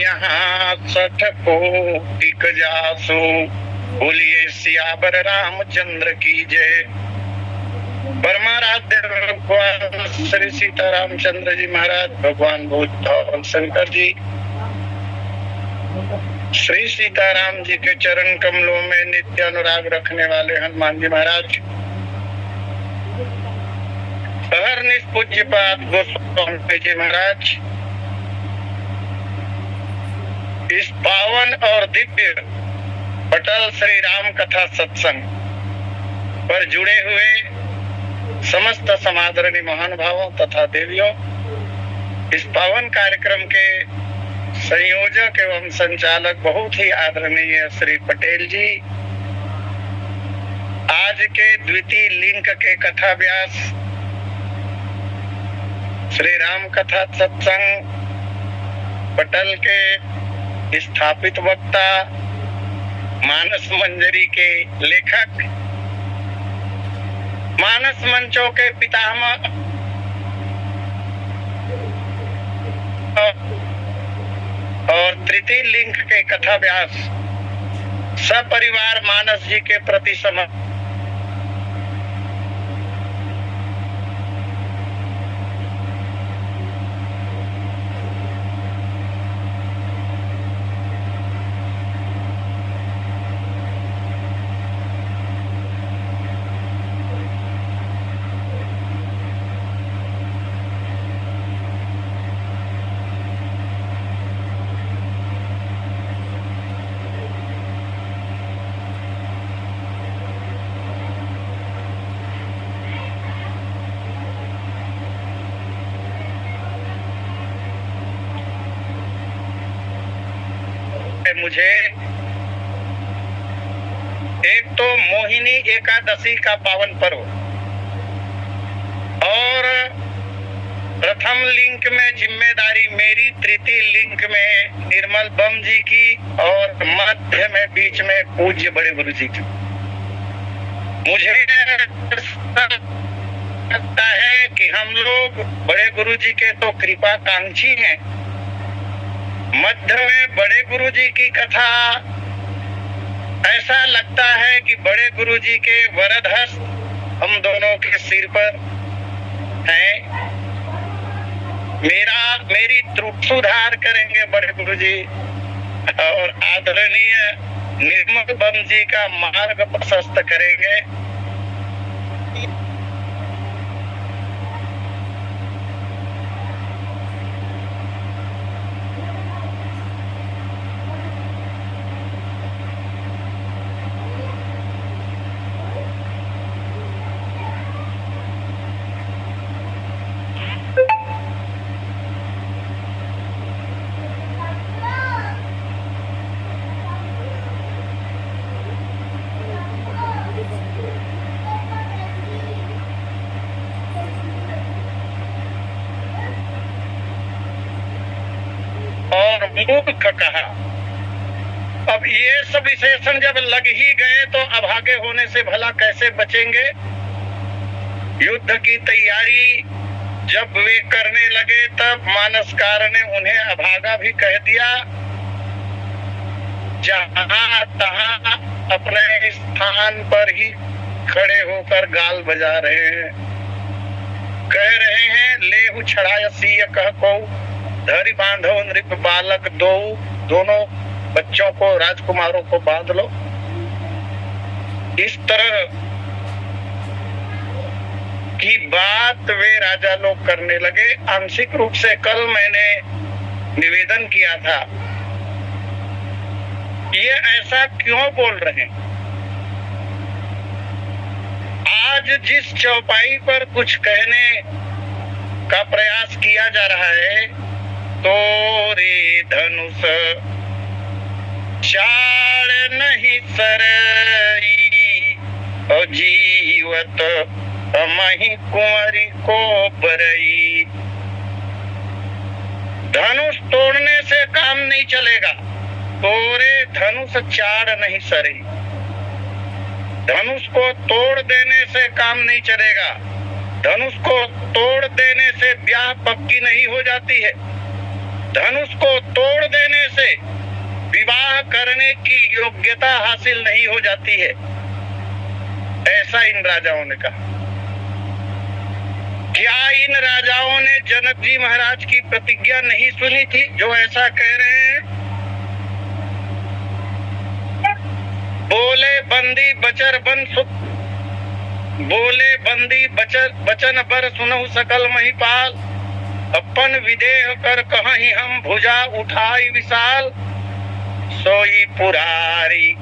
यहाँ 60 कोटिक जासु, बोलिए सियावर रामचंद्र की जय। परमाराध्य भगवान श्री सीतारामचंद्र जी महाराज, भगवान बुद्ध और शंकर जी श्री सीताराम जी के चरण कमलों में नित्य अनुराग रखने वाले हनुमान जी महाराज, अहरनिश पूज्यपाद गोस्वामी जी महाराज, इस पावन और दिव्य पटल श्री राम कथा सत्संग पर जुड़े हुए समस्त समादरणीय महानुभावों तथा देवियों, इस पावन कार्यक्रम के संयोजक एवं संचालक बहुत ही आदरणीय श्री पटेल जी, आज के द्वितीय लिंक के कथा व्यास श्री राम कथा सत्संग पटल के स्थापित वक्ता, मानस मंजरी के लेखक, मानस मंचों के पितामह और तृतीय लिंक के कथा व्यास सपरिवार मानस जी के प्रति मुझे एक तो मोहिनी एकादशी का पावन पर्व और प्रथम लिंक में जिम्मेदारी मेरी, तृतीय लिंक में निर्मल बम जी की और मध्य में बीच में पूज्य बड़े गुरु जी की। मुझे लगता है कि हम लोग बड़े गुरु जी के तो कृपा कांक्षी हैं, मध्य में बड़े गुरु जी की कथा ऐसा लगता है कि बड़े गुरु जी के वरद हस्त हम दोनों के सिर पर हैं। मेरी त्रुटि सुधार करेंगे बड़े गुरु जी और आदरणीय निर्मल बम जी का मार्ग प्रशस्त करेंगे। और मूर्ख कहा। अब ये सब विशेषण जब लग ही गए तो अभागे होने से भला कैसे बचेंगे। युद्ध की तैयारी जब वे करने लगे तब मानसकार ने उन्हें अभागा भी कह दिया। जहां तहां अपने स्थान पर ही खड़े होकर गाल बजा रहे हैं, कह रहे हैं लेहु छड़ायसीय कह को धरी बांधो नृप बालक दो, दोनों बच्चों को राजकुमारों को बांध लो। इस तरह की बात वे राजा लोग करने लगे। आंशिक रूप से कल मैंने निवेदन किया था, ये ऐसा क्यों बोल रहे हैं। आज जिस चौपाई पर कुछ कहने का प्रयास किया जा रहा है, तोरे धनुष चाड़ नहीं सरई और जीवत अमहि कुंवरी को बरई। धनुष तोड़ने से काम नहीं चलेगा, तोरे धनुष चाड़ नहीं सरई। धनुष को तोड़ देने से काम नहीं चलेगा, धनुष को तोड़ देने से ब्याह पक्की नहीं हो जाती है। धनुष को तोड़ देने से विवाह करने की योग्यता हासिल नहीं हो जाती है, ऐसा इन राजाओं ने कहा। क्या इन राजाओं ने जनक जी महाराज की प्रतिज्ञा नहीं सुनी थी जो ऐसा कह रहे हैं? बोले बंदी बचर बन सुख, बोले बंदी बचर बचन बर सुनहु सकल महिपाल, अपन विदेह कर कहीं हम भुजा उठाई विशाल, सोई पुरारी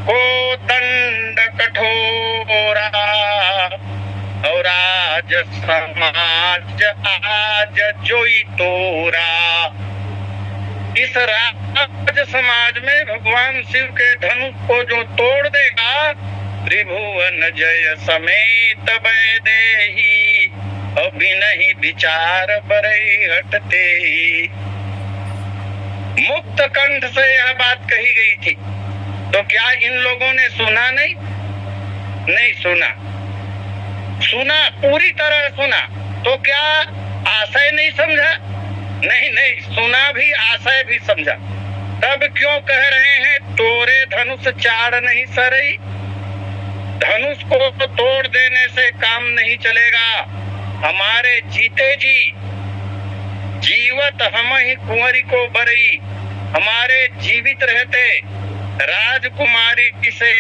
को दंड कठोरा, और आज समाज आज जोई तोरा। इस राज समाज में भगवान शिव के धनुष को जो तोड़ देगा, त्रिभुवन जय समेत वैदेही, अभी नहीं विचार बरई हटते ही। मुक्त कंठ से यह बात कही गई थी, तो क्या इन लोगों ने सुना नहीं? नहीं सुना। सुना, पूरी तरह सुना, तो क्या आशय नहीं समझा? नहीं नहीं, सुना भी, आशय भी समझा। तब क्यों कह रहे हैं तोरे धनुष चाड़ नहीं सरई? धनुष को तोड़ देने से काम नहीं चलेगा। हमारे जीते जी जीवत हम ही कुंवरी को बरई, हमारे जीवित रहते राजकुमारी से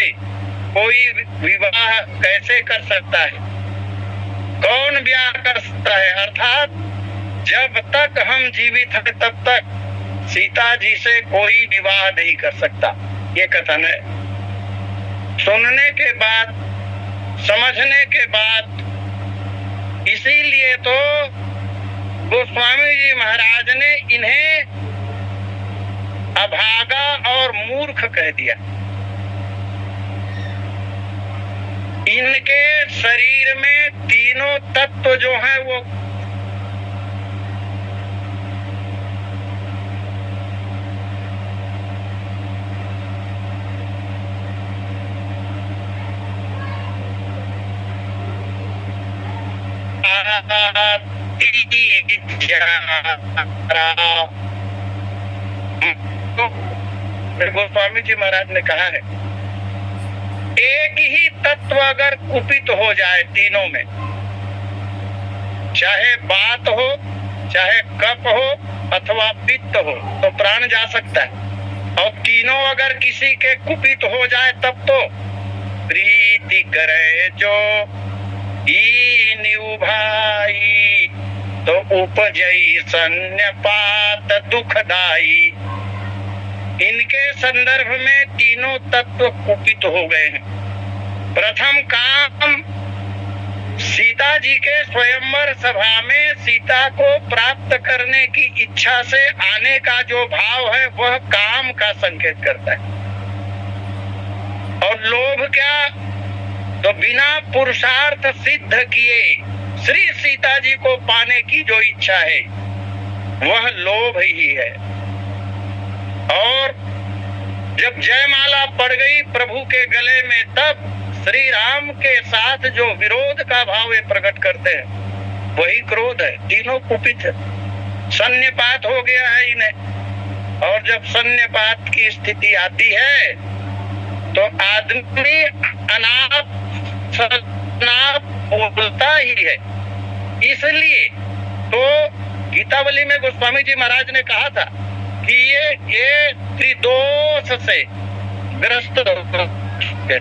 कोई विवाह कैसे कर सकता है? कौन ब्याह कर सकता है? अर्थात जब तक हम जीवित हैं तब तक सीता जी से कोई विवाह नहीं कर सकता, ये कथन है। सुनने के बाद, समझने के बाद, इसीलिए तो गोस्वामी जी महाराज ने इन्हें अभागा और मूर्ख कह दिया। इनके शरीर में तीनों तत्व जो हैं वो गोस्वामी जी महाराज ने कहा है, एक ही तत्व अगर कुपित हो जाए तीनों में, चाहे बात हो, चाहे कफ हो अथवा पित्त हो, तो प्राण जा सकता है। और तीनों अगर किसी के कुपित हो जाए तब तो प्रीति करे जो ईनि भाई, तो उपजई सन्यपात दुखदाई। इनके संदर्भ में तीनों तत्व कुपित हो गए हैं। प्रथम काम, सीता जी के स्वयंवर सभा में सीता को प्राप्त करने की इच्छा से आने का जो भाव है वह काम का संकेत करता है। और लोभ क्या? तो बिना पुरुषार्थ सिद्ध किए श्री सीता जी को पाने की जो इच्छा है वह लोभ ही है। और जब जयमाला पड़ गई प्रभु के गले में, तब श्री राम के साथ जो विरोध का भाव वे प्रकट करते हैं वही क्रोध है। तीनों कुपित है, सन्यपात हो गया है इन्हें। और जब सन्यपात की स्थिति आती है तो आदमी अनाप बोलता ही है। इसलिए तो गीतावली में गोस्वामी जी महाराज ने कहा था कि ये त्रिदोष से ग्रस्त है।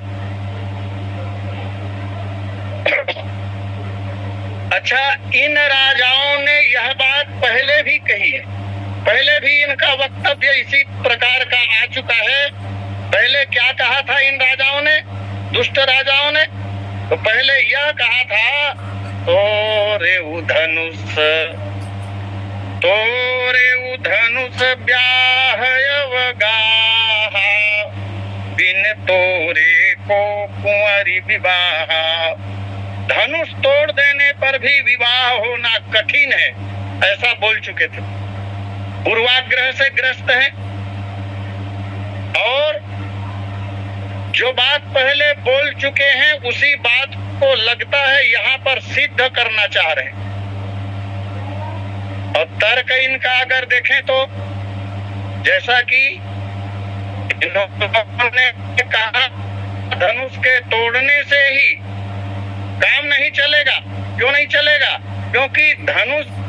अच्छा, इन राजाओं ने यह बात पहले भी कही है, पहले भी इनका वक्तव्य इसी प्रकार का आ चुका है। पहले क्या कहा था इन राजाओं ने, दुष्ट राजाओं ने? तो पहले यह कहा था, तोरे धनुष, तोरे धनुष ब्याहयवगाह, बिन तोरे को कुंवरी विवाह। धनुष तोड़ देने पर भी विवाह होना कठिन है, ऐसा बोल चुके थे। पूर्वाग्रह से ग्रस्त है। और जो बात पहले बोल चुके हैं उसी बात को लगता है यहाँ पर सिद्ध करना चाह रहे हैं। और तर्क इनका अगर देखें तो जैसा कि इन्होंने कहा धनुष के तोड़ने से ही काम नहीं चलेगा। क्यों नहीं चलेगा? क्योंकि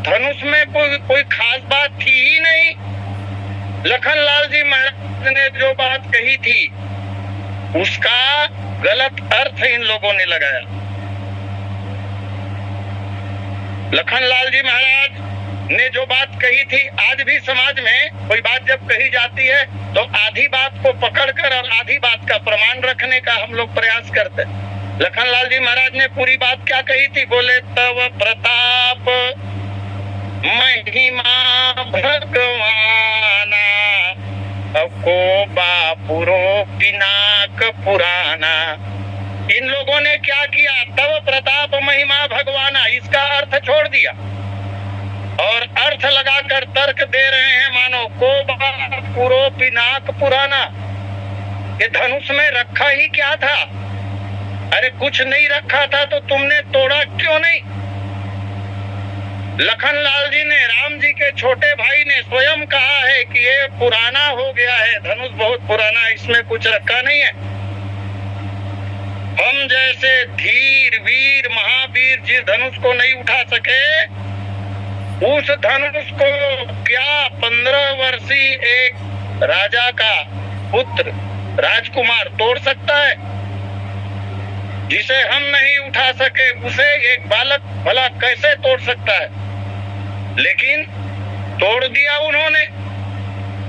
धनुष में कोई खास बात थी ही नहीं। लखनलाल जी महाराज ने जो बात कही थी उसका गलत अर्थ इन लोगों ने लगाया। लखनलाल जी महाराज ने जो बात कही थी, आज भी समाज में कोई बात जब कही जाती है तो आधी बात को पकड़कर और आधी बात का प्रमाण रखने का हम लोग प्रयास करते हैं। लखनलाल जी महाराज ने पूरी बात क्या कही थी? बोले तव प्रताप महिमा भगवाना को बापुरो पिनाक पुराना। इन लोगों ने क्या किया? तव प्रताप महिमा भगवाना, इसका अर्थ छोड़ दिया और अर्थ लगाकर तर्क दे रहे हैं मानो को बापुरो पिनाक पुराना। ये धनुष में रखा ही क्या था? अरे कुछ नहीं रखा था तो तुमने तोड़ा क्यों नहीं? लखनलाल जी ने, राम जी के छोटे भाई ने स्वयं कहा है कि ये पुराना हो गया है, धनुष बहुत पुराना, इसमें कुछ रखा नहीं है। हम जैसे धीर वीर महावीर जिस धनुष को नहीं उठा सके, उस धनुष को क्या 15 वर्षीय एक राजा का पुत्र राजकुमार तोड़ सकता है? जिसे हम नहीं उठा सके उसे एक बालक भला कैसे तोड़ सकता है? लेकिन तोड़ दिया उन्होंने।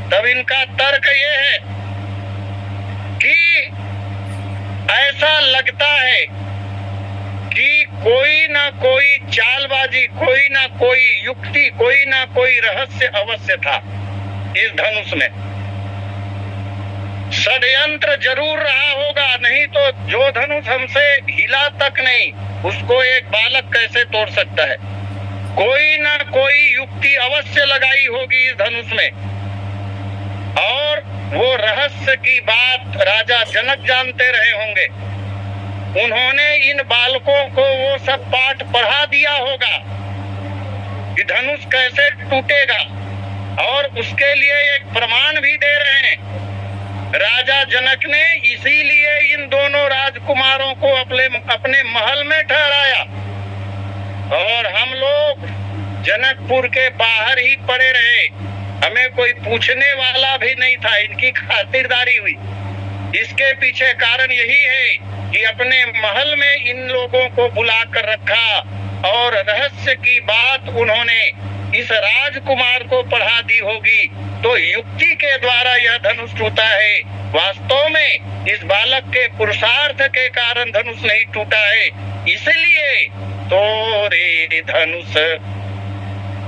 तब इनका तर्क ये है कि ऐसा लगता है कि कोई ना कोई चालबाजी, कोई ना कोई युक्ति, कोई ना कोई रहस्य अवश्य था इस धनुष में। षड्यंत्र जरूर रहा होगा, नहीं तो जो धनुष हमसे हिला तक नहीं उसको एक बालक कैसे तोड़ सकता है? कोई ना कोई युक्ति अवश्य लगाई होगी इस धनुष में। और वो रहस्य की बात राजा जनक जानते रहे होंगे। उन्होंने इन बालकों को वो सब पाठ पढ़ा दिया होगा कि धनुष कैसे टूटेगा, और उसके लिए एक प्रमाण भी दे रहे हैं। राजा जनक ने इसीलिए इन दोनों राजकुमारों को अपने महल में ठहराया, और हम लोग जनकपुर के बाहर ही पड़े रहे। हमें कोई पूछने वाला भी नहीं था, इनकी खातिरदारी हुई। इसके पीछे कारण यही है कि अपने महल में इन लोगों को बुलाकर रखा और रहस्य की बात उन्होंने इस राजकुमार को पढ़ा दी होगी, तो युक्ति के द्वारा यह धनुष टूटा है। वास्तव में इस बालक के पुरुषार्थ के कारण धनुष नहीं टूटा है। इसलिए तोरे धनुष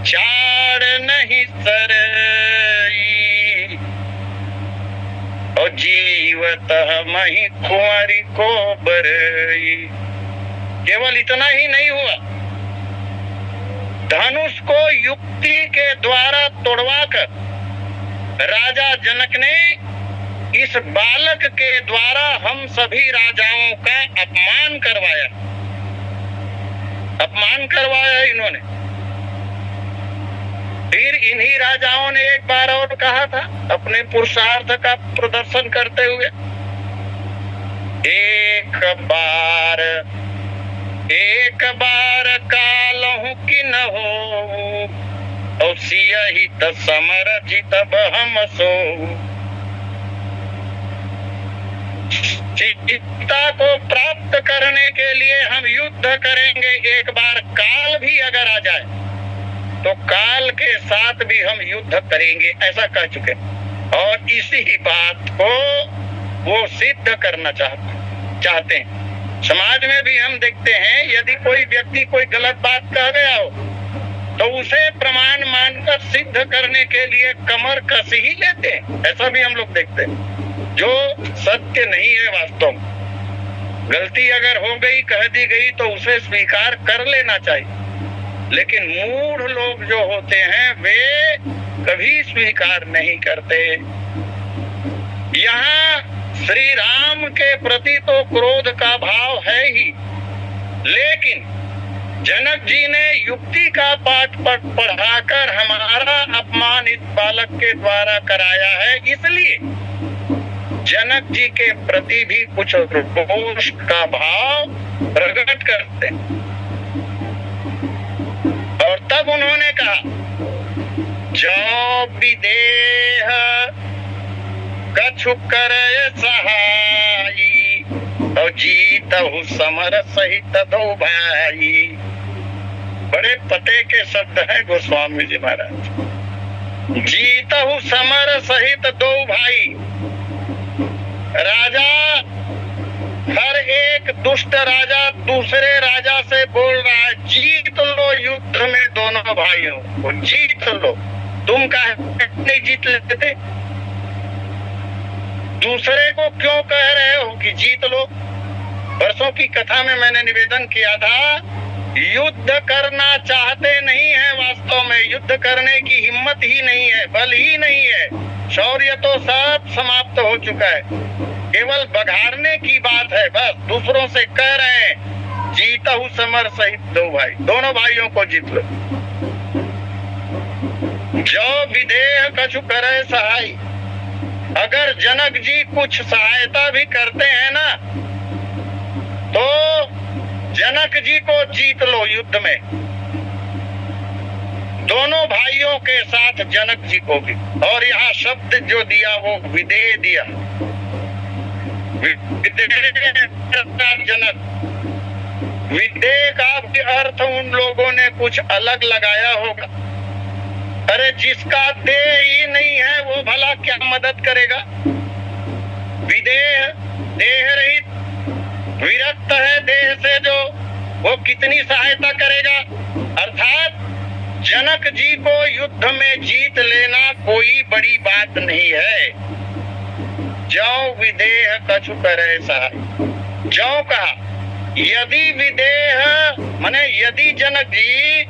चार नहीं सरई और जीवत मही कुंवरी को बरई। केवल इतना ही नहीं हुआ, धनुष को युक्ति के द्वारा तोड़वाकर राजा जनक ने इस बालक के द्वारा हम सभी राजाओं का अपमान करवाया इन्होंने। फिर इन्हीं राजाओं ने एक बार और कहा था अपने पुरुषार्थ का प्रदर्शन करते हुए, एक बार कालहु कि न हो और सियहि त समर जितब हम सो। सीता को प्राप्त करने के लिए हम युद्ध करेंगे, एक बार काल भी अगर आ जाए तो काल के साथ भी हम युद्ध करेंगे, ऐसा कह चुके। और इसी बात को वो सिद्ध करना चाहते हैं। समाज में भी हम देखते हैं, यदि कोई व्यक्ति कोई गलत बात कह गया हो तो उसे प्रमाण मानकर सिद्ध करने के लिए कमर कस ही लेते हैं। ऐसा भी हम लोग देखते हैं, जो सत्य नहीं है। वास्तव में गलती अगर हो गई, कह दी गई, तो उसे स्वीकार कर लेना चाहिए। लेकिन मूढ़ लोग जो होते हैं वे कभी स्वीकार नहीं करते। यहाँ श्री राम के प्रति तो क्रोध का भाव है ही, लेकिन जनक जी ने युक्ति का पाठ पढ़ाकर हमारा अपमान इस बालक के द्वारा कराया है, इसलिए जनक जी के प्रति भी कुछ रोष का भाव प्रकट करते हैं। और तब उन्होंने कहा, जो विदेह कछु करे सहाई और जीतहु समर सहित दो भाई। बड़े पते के शब्द हैं गोस्वामी जी महाराज। जीतहु समर सहित दो भाई। राजा, हर एक दुष्ट राजा दूसरे राजा से बोल रहा है, जीत लो युद्ध में दोनों भाइयों को, जीत लो। तुम काहे नहीं जीत लेते? दूसरे को क्यों कह रहे हो कि जीत लो? वर्षों की कथा में मैंने निवेदन किया था, युद्ध करना चाहते नहीं है, वास्तव में युद्ध करने की हिम्मत ही नहीं है, बल ही नहीं है, शौर्य तो सब समाप्त हो चुका है, केवल बघारने की बात है। बस दूसरों से कह रहे हैं, जीतहु समर सहित दो भाई, दोनों भाइयों को जीत लो। जो विदेह कछु करे सहाय। अगर जनक जी कुछ सहायता भी करते हैं ना, तो जनक जी को जीत लो युद्ध में, दोनों भाइयों के साथ जनक जी को भी। और यहाँ शब्द जो दिया वो विदेह दिया, जनक। विदेह का भी अर्थ उन लोगों ने कुछ अलग लगाया होगा। अरे जिसका देह ही नहीं है वो भला क्या मदद करेगा? विदेह देह रहित, विरक्त है देह से जो, वो कितनी सहायता करेगा? अर्थात जनक जी को युद्ध में जीत लेना कोई बड़ी बात नहीं है। जो विदेह कछु करे सहाय। जो कहा, यदि विदेह माने यदि जनक जी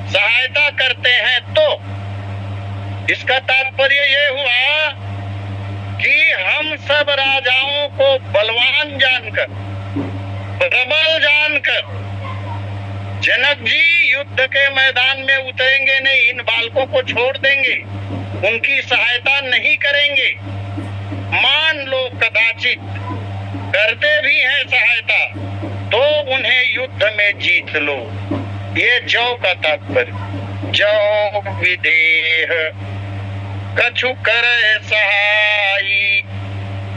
सहायता करते हैं तो इसका तात्पर्य ये हुआ कि हम सब राजाओं को बलवान जानकर, प्रबल जानकर जनक जी युद्ध के मैदान में उतरेंगे नहीं, इन बालकों को छोड़ देंगे, उनकी सहायता नहीं करेंगे। मान लो कदाचित करते भी हैं सहायता, तो उन्हें युद्ध में जीत लो। ये जो का तात्पर्य। जो विदेह कछु करे सहाई।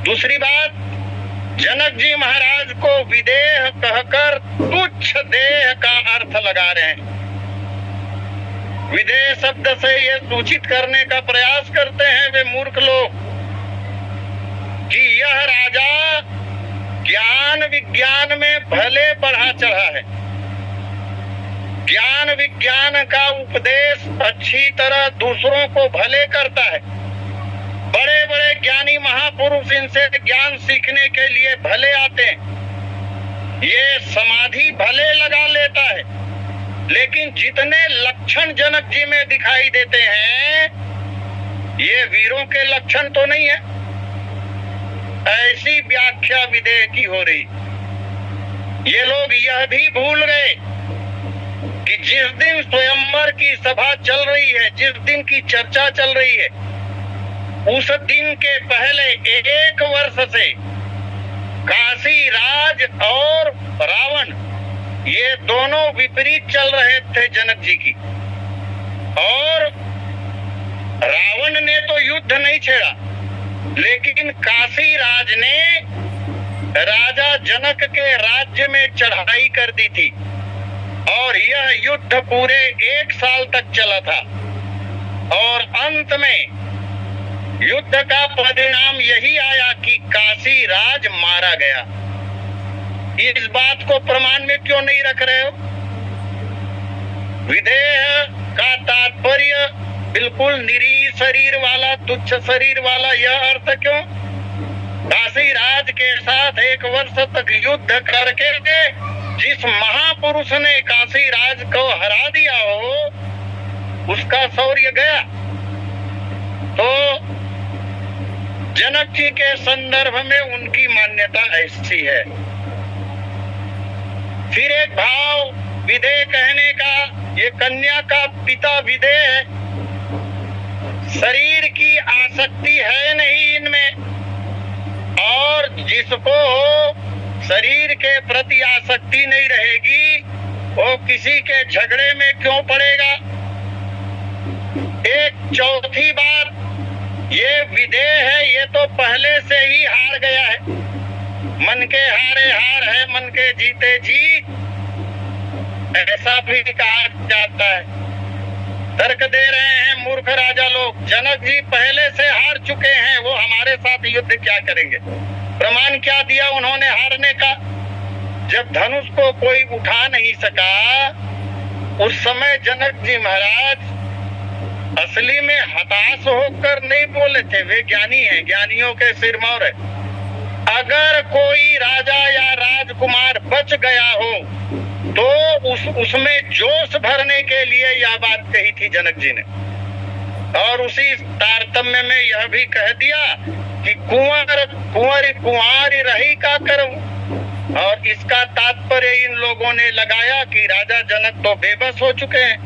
दूसरी बात, जनक जी महाराज को विदेह कहकर तुच्छ देह का अर्थ लगा रहे हैं। विदेह शब्द से ये सूचित करने का प्रयास करते हैं वे मूर्ख लोग कि यह राजा ज्ञान विज्ञान में भले बढ़ा चढ़ा है, ज्ञान विज्ञान का उपदेश अच्छी तरह दूसरों को भले करता है। बड़े बड़े ज्ञानी महापुरुष इनसे ज्ञान सीखने के लिए भले आते हैं, ये समाधि भले लगा लेता है, लेकिन जितने लक्षण जनक जी में दिखाई देते हैं ये वीरों के लक्षण तो नहीं है। ऐसी व्याख्या विदेह की हो रही। ये लोग यह भी भूल गए कि जिस दिन स्वयंवर की सभा चल रही है, जिस दिन की चर्चा चल रही है, उस दिन के पहले 1 वर्ष से काशी राज और रावण ये दोनों विपरीत चल रहे थे जनक जी की। और रावण ने तो युद्ध नहीं छेड़ा, लेकिन काशी राज ने राजा जनक के राज्य में चढ़ाई कर दी थी और यह युद्ध पूरे 1 साल तक चला था। और अंत में युद्ध का परिणाम यही आया कि काशी राज मारा गया। इस बात को प्रमाण में क्यों नहीं रख रहे हो? विदेह का तात्पर्य बिल्कुल निरीह शरीर वाला, तुच्छ शरीर वाला, यह अर्थ क्यों? काशी राज के साथ 1 वर्ष तक युद्ध करके जिस महापुरुष ने काशी राज को हरा दिया हो उसका शौर्य गया। तो जनक जी के संदर्भ में उनकी मान्यता ऐसी है। फिर एक भाव विदेह कहने का, ये कन्या का पिता विदेह है। शरीर की आसक्ति है नहीं इनमें, और जिसको शरीर के प्रति आसक्ति नहीं रहेगी वो किसी के झगड़े में क्यों पड़ेगा। एक चौथी बात, ये विदेह है, ये तो पहले से ही हार गया है। मन के हारे हार है, मन के जीते जीत, ऐसा भी कहा जाता है। तर्क दे रहे हैं मूर्ख राजा लोग, जनक जी पहले से हार चुके हैं, वो हमारे साथ युद्ध क्या करेंगे। प्रमाण क्या दिया उन्होंने हारने का। जब धनुष को कोई उठा नहीं सका, उस समय जनक जी महाराज असली में हताश होकर नहीं बोले थे, वे ज्ञानी हैं, ज्ञानियों के सिरमौर है। अगर कोई राजा या राजकुमार बच गया हो तो उसमें जोश भरने के लिए यह बात कही थी जनक जी ने, और उसी तारतम्य में यह भी कह दिया कि कुंवारी रही का करूं। और इसका तात्पर्य इन लोगों ने लगाया कि राजा जनक तो बेबस हो चुके हैं,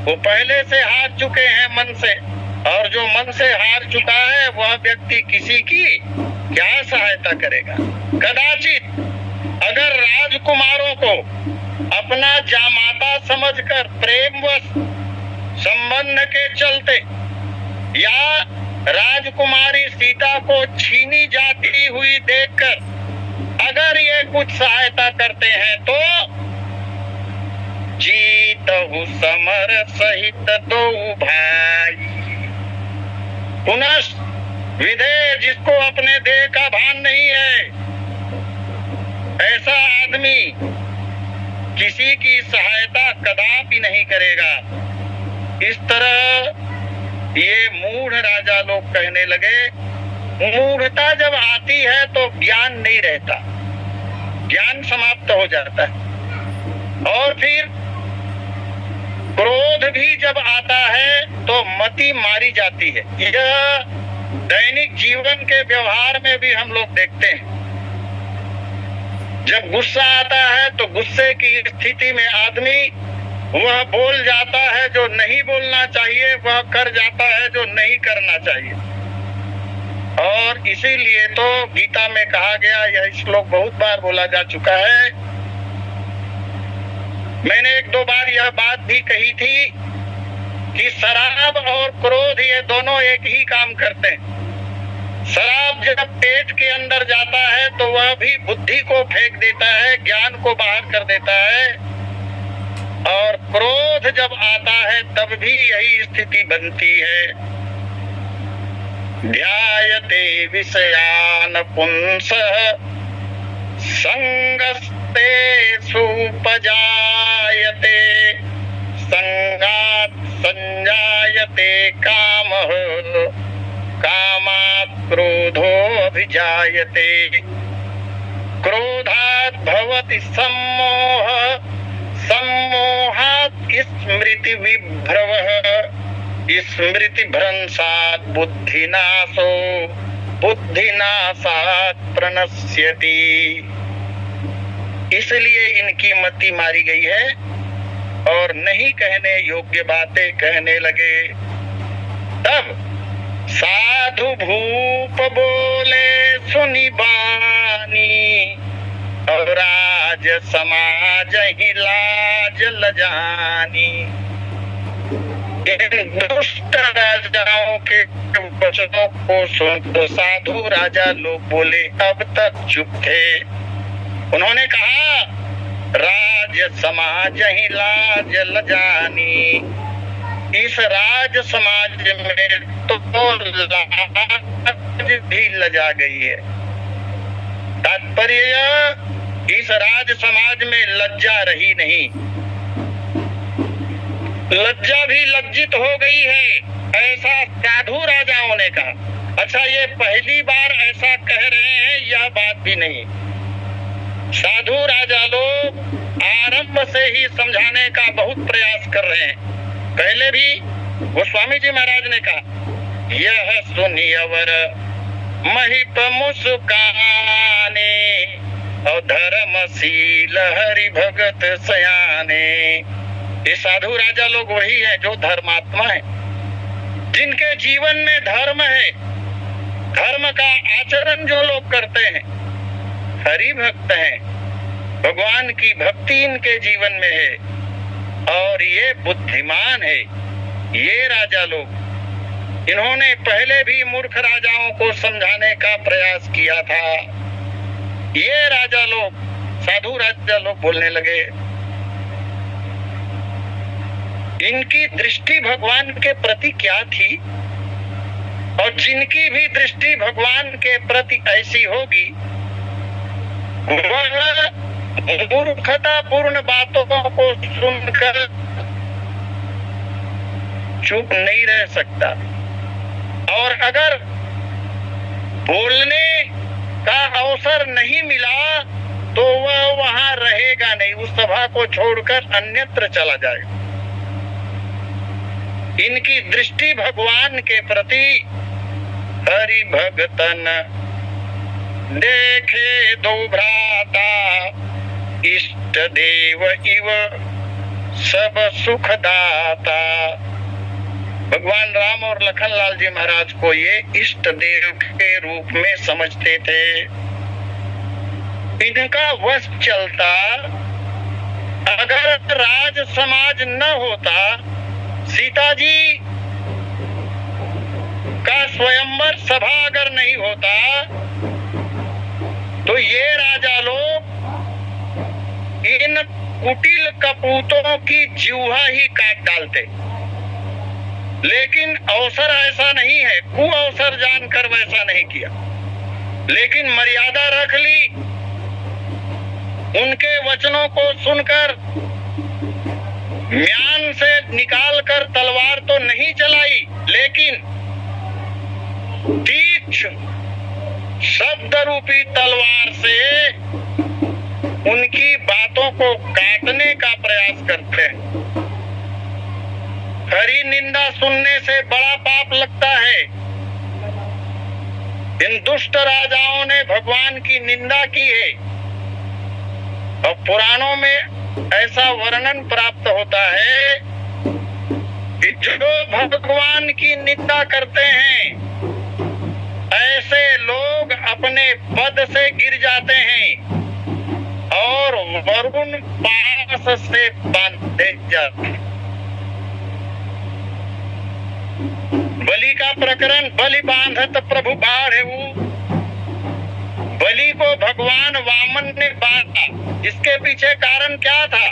वो पहले से हार चुके हैं मन से, और जो मन से हार चुका है वह व्यक्ति किसी की क्या सहायता करेगा। कदाचित अगर राजकुमारों को अपना जामाता समझकर प्रेमवश संबंध के चलते, या राजकुमारी सीता को छीनी जाती हुई देखकर अगर ये कुछ सहायता करते हैं तो जीतहु समर सहित दो भाई। पुनः विदेह जिसको अपने देह का भान नहीं है, ऐसा आदमी किसी की सहायता कदापि नहीं करेगा। इस तरह ये मूढ़ राजा लोग कहने लगे। मूढ़ता जब आती है तो ज्ञान नहीं रहता, ज्ञान समाप्त हो जाता है। और फिर क्रोध भी जब आता है तो मति मारी जाती है। यह दैनिक जीवन के व्यवहार में भी हम लोग देखते हैं। जब गुस्सा आता है तो गुस्से की स्थिति में आदमी वह बोल जाता है जो नहीं बोलना चाहिए, वह कर जाता है जो नहीं करना चाहिए। और इसीलिए तो गीता में कहा गया, यह श्लोक बहुत बार बोला जा चुका है। मैंने एक दो बार यह बात भी कही थी कि शराब और क्रोध ये दोनों एक ही काम करते हैं। शराब जब पेट के अंदर जाता है तो वह भी बुद्धि को फेंक देता है, ज्ञान को बाहर कर देता है। और क्रोध जब आता है तब भी यही स्थिति बनती है। ध्यायते विषयान पुंसः संगस्ते सुपजायते संगात् संजायते कामः कामात् क्रोधो अभिजायते क्रोधात् भवति सम्मोहः सम्मोहात् स्मृति विभ्रवः स्मृति भ्रंशात् बुद्धिनाशो बुद्धिनाशात् प्रणश्यति। इसलिए इनकी मति मारी गई है और नहीं कहने योग्य बातें कहने लगे। तब साधु भूप बोले सुनी बानी और राज समाज ही लाज लजानी। इन दुष्ट राजाओं के वचनों को सुन तो साधु राजा लोग बोले, अब तक चुप थे। उन्होंने कहा, राज समाज ही लाज लजानी। इस राज समाज में तो लाज भी लजा गई है। तात्पर्य, इस राज समाज में लज्जा रही नहीं, लज्जा भी लज्जित हो गई है, ऐसा साधु राजाओं ने कहा। अच्छा, ये पहली बार ऐसा कह रहे हैं यह बात भी नहीं। साधु राजा लोग आरंभ से ही समझाने का बहुत प्रयास कर रहे हैं। पहले भी गोस्वामी जी महाराज ने कहा, यह सुनियवर महिप मुस्काने और धर्मशील हरि भगत सयाने। जाने। ये साधु राजा लोग वही है जो धर्मात्मा है, जिनके जीवन में धर्म है, धर्म का आचरण जो लोग करते हैं, हरि भक्त हैं, भगवान की भक्ति इनके जीवन में है और ये बुद्धिमान है। ये राजा लोग, इन्होंने पहले भी मूर्ख राजाओं को समझाने का प्रयास किया था। ये राजा लोग, साधु राजा लोग बोलने लगे। इनकी दृष्टि भगवान के प्रति क्या थी, और जिनकी भी दृष्टि भगवान के प्रति ऐसी होगी, वह मूर्खतापूर्ण बातों को सुनकर चुप नहीं रह सकता, और अगर बोलने का अवसर नहीं मिला तो वह वहां रहेगा नहीं, उस सभा को छोड़कर अन्यत्र चला जाएगा। इनकी दृष्टि भगवान के प्रति, हरि भगतन देखे दो भ्राता, इष्ट देव इव सब सुखदाता। भगवान राम और लखनलाल जी महाराज को ये इष्ट देव के रूप में समझते थे। इनका वश चलता, अगर राज समाज न होता, सीता जी का स्वयंवर सभा अगर नहीं होता, तो ये राजा लोग इन कुटिल कपूतों की जिह्वा ही काट डालते। लेकिन अवसर ऐसा नहीं है, कु अवसर जानकर वैसा नहीं किया, लेकिन मर्यादा रख ली। उनके वचनों को सुनकर म्यान से निकालकर तलवार तो नहीं चलाई, लेकिन तीक्ष्ण शब्द रूपी तलवार से उनकी बातों को काटने का प्रयास करते हैं। हरि निंदा सुनने से बड़ा पाप लगता है। इन दुष्ट राजाओं ने भगवान की निंदा की है, और पुराणों में ऐसा वर्णन प्राप्त होता है कि जो भगवान की निंदा करते हैं, ऐसे लोग अपने पद से गिर जाते हैं और वरुण पास से बांधे जाते हैं। बलि का प्रकरण, बलि बांधत प्रभु बाढ़ेऊ। बलि को भगवान वामन ने बांधा। इसके पीछे कारण क्या था?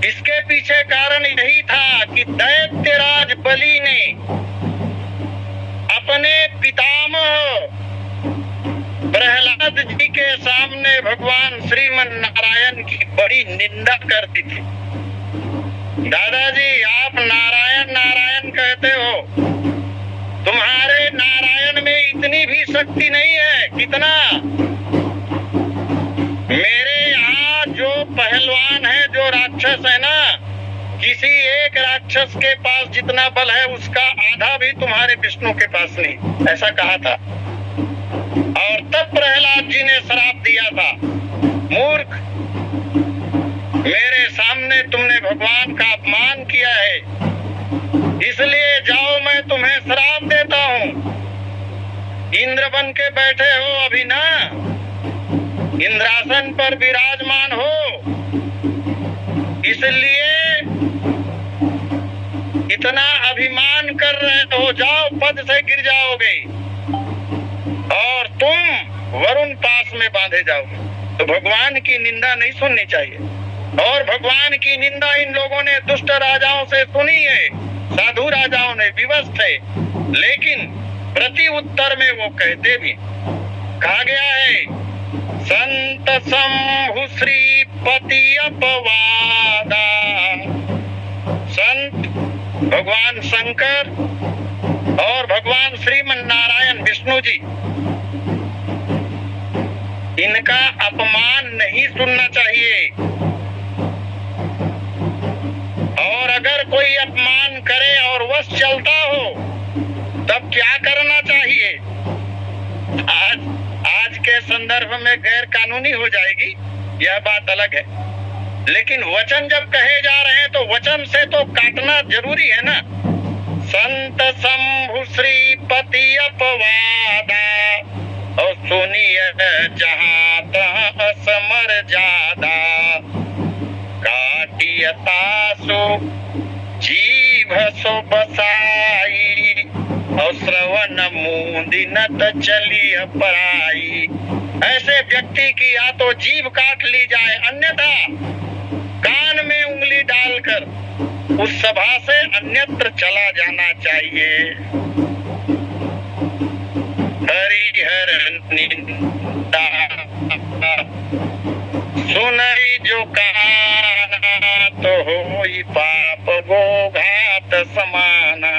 इसके पीछे कारण यही था कि दैत्यराज बलि ने अपने पितामह प्रहलाद जी के सामने भगवान श्रीमन नारायण की बड़ी निंदा कर दी थी। दादाजी, आप नारायण नारायण कहते हो, तुम्हारे नारायण में इतनी भी शक्ति नहीं है। कितना? मेरे यहाँ जो पहलवान है, जो राक्षस है ना, किसी एक राक्षस के पास जितना बल है उसका आधा भी तुम्हारे विष्णु के पास नहीं, ऐसा कहा था। और तब प्रहलाद जी ने श्राप दिया था, मूर्ख, मेरे सामने तुमने भगवान का अपमान किया है, इसलिए जाओ मैं तुम्हें श्राप देता हूँ। इंद्र बन के बैठे हो अभी ना, इंद्रासन पर विराजमान हो, इसलिए इतना अभिमान कर रहे हो, जाओ पद से गिर जाओगे और तुम वरुण पास में बांधे जाओगे। तो भगवान की निंदा नहीं सुननी चाहिए, और भगवान की निंदा इन लोगों ने दुष्ट राजाओं से सुनी है, साधु राजाओं ने विवश थे, लेकिन प्रति उत्तर में वो कहते भी, कहा गया है, संत शंभु श्रीपति अपवादा। संत भगवान शंकर और भगवान श्रीमन नारायण विष्णु जी, इनका अपमान नहीं सुनना चाहिए। और अगर कोई अपमान करे और वश चलता हो, तब क्या करना चाहिए? आज के संदर्भ में गैर कानूनी हो जाएगी, यह बात अलग है, लेकिन वचन जब कहे जा रहे हैं तो वचन से तो काटना जरूरी है ना। संत शंभु श्रीपति अपवादा और सुनिए जहां तहां असमर जादा, काटियता सो जीव सो बसाई और श्रवण मूंदिनत चली पराई। ऐसे व्यक्ति की या तो जीभ काट ली जाए, अन्यथा कान में उंगली डालकर उस सभा से अन्यत्र चला जाना चाहिए। हरिहर निंदा सुनई जो काना, तो होई पाप वो घात समाना।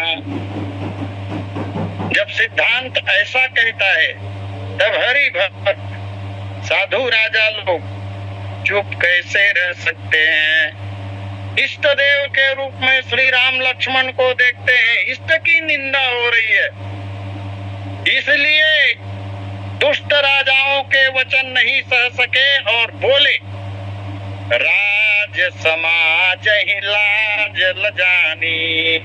जब सिद्धांत ऐसा कहता है तब हरि भक्त साधु राजा लोग चुप कैसे रह सकते हैं। इष्ट देव के रूप में श्री राम लक्ष्मण को देखते हैं, इष्ट की निंदा हो रही है, इसलिए दुष्ट राजाओं के वचन नहीं सह सके और बोले, राज समाज ही लाज लजानी।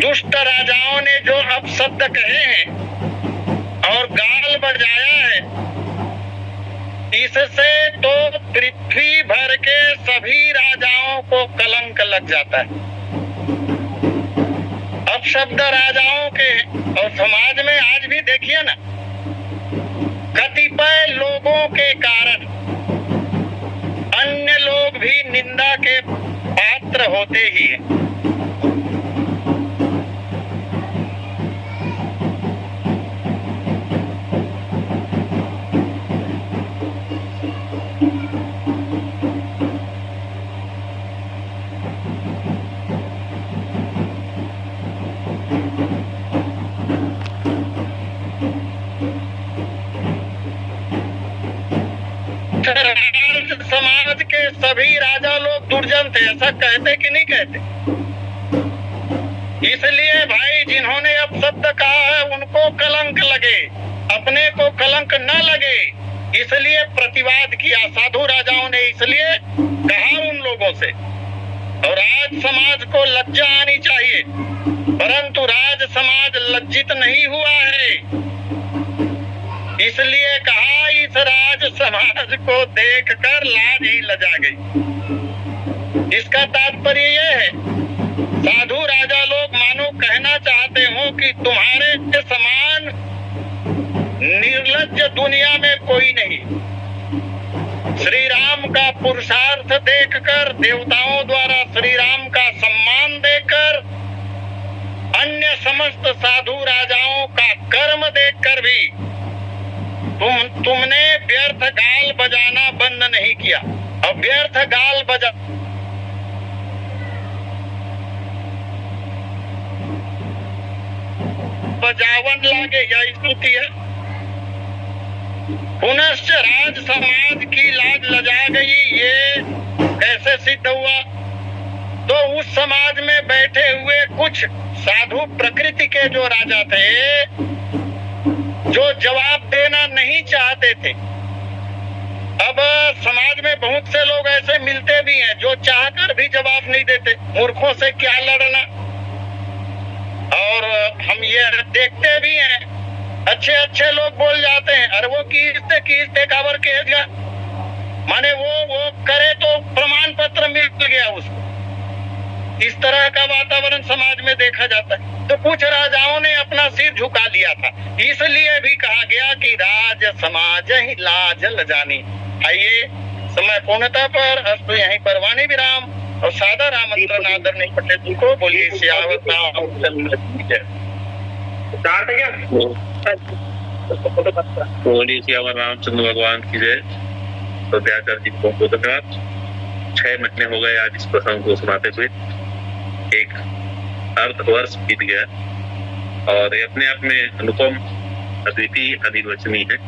दुष्ट राजाओं ने जो अपशब्द कहे हैं और गाल बजाया है, इससे तो पृथ्वी भर के सभी राजाओं को कलंक लग जाता है। अपशब्द राजाओं के और समाज में आज भी देखिए ना, कतिपय लोगों के कारण अन्य लोग भी निंदा के पात्र होते ही हैं। समाज के सभी राजा लोग दुर्जन थे, ऐसा कहते कि नहीं कहते? इसलिए भाई जिन्होंने अपशब्द कहा है उनको कलंक लगे, अपने को कलंक न लगे, इसलिए प्रतिवाद किया साधु राजाओं ने, इसलिए कहा उन लोगों से। और आज समाज को लज्जा आनी चाहिए, परंतु राज समाज लज्जित नहीं हुआ है, इसलिए कहा इस राज समाज को देखकर लाज ही लजा गई। इसका तात्पर्य यह है, साधु राजा लोग मानो कहना चाहते हो कि तुम्हारे समान निर्लज्ज दुनिया में कोई नहीं। श्री राम का पुरुषार्थ देखकर, देवताओं द्वारा श्री राम का सम्मान देकर, अन्य समस्त साधु राजाओं का कर्म देखकर भी तुमने व्यर्थ गाल बजाना बंद नहीं किया। और व्यर्थ गाल बजावन लागे, यह स्तुति है। पुनश्च राज समाज की लाज लजा गई, ये कैसे सिद्ध हुआ? तो उस समाज में बैठे हुए कुछ साधु प्रकृति के जो राजा थे, जो जवाब देना नहीं चाहते थे। अब समाज में बहुत से लोग ऐसे मिलते भी हैं जो चाहकर भी जवाब नहीं देते, मूर्खों से क्या लड़ना। और हम ये देखते भी हैं, अच्छे अच्छे लोग बोल जाते हैं, अरे वो कीस्ते काबर कहेगा, माने वो करे तो प्रमाण पत्र मिल गया उसको। इस तरह का वातावरण समाज में देखा जाता है। तो कुछ राजाओं ने अपना सिर झुका लिया था, इसलिए भी कहा गया कि राज समाज ही लाज लजानी। आइए समय पूर्णता पर, अस्तु यहीं पर वाणी विराम और सादर आमंत्रण आदरणीय पटेल जी को। बोलिए सियावत रामचंद्र जी की जय। बोलिए सियावर रामचंद्र भगवान की जय। तो दयाचार जी को धन्यवाद। 6 महीने हो गए आज इस प्रसंग को सुनाते हुए, एक अर्धवर्ष बीत गया और ये अपने आप में अनुपम, अद्वितीय, अनिर्वचनीय है।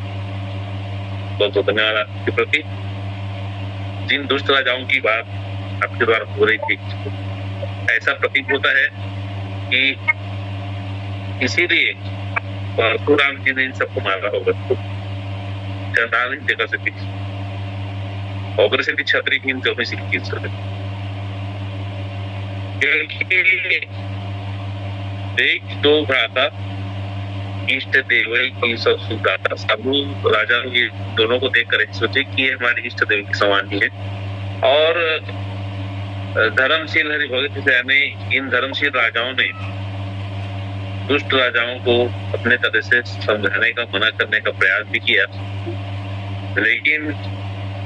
तो धन्यवाद आपके प्रति। जिन दुष्ट राजाओं की बात आपके द्वारा हो रही थी, ऐसा प्रतीत होता है कि इसीलिए परशुराम जी ने इन सबको मारा होगा। चंडाल ही जगह से पीछे ऑपरेशन की छतरी की जो में सिक्की सर एक दो भ्राता इष्ट देव की सब सुदाता साबू राजा ये दोनों को देख कर सोचे कि ये हमारे इष्ट देव के समान ही है और धर्मशील हरिभगत ने इन धर्मशील राजाओं ने दुष्ट राजाओं को अपने तरह से समझाने का मना करने का प्रयास भी किया, लेकिन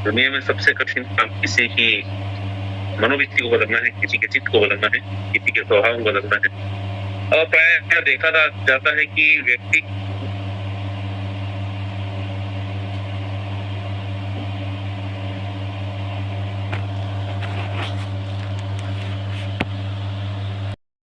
दुनिया में सबसे कठिन काम किसी की मनोवृत्ति को बदलना है, किसी के चित्त को बदलना है, किसी के स्वभाव को बदलना है। और प्राय देखा जाता है कि व्यक्ति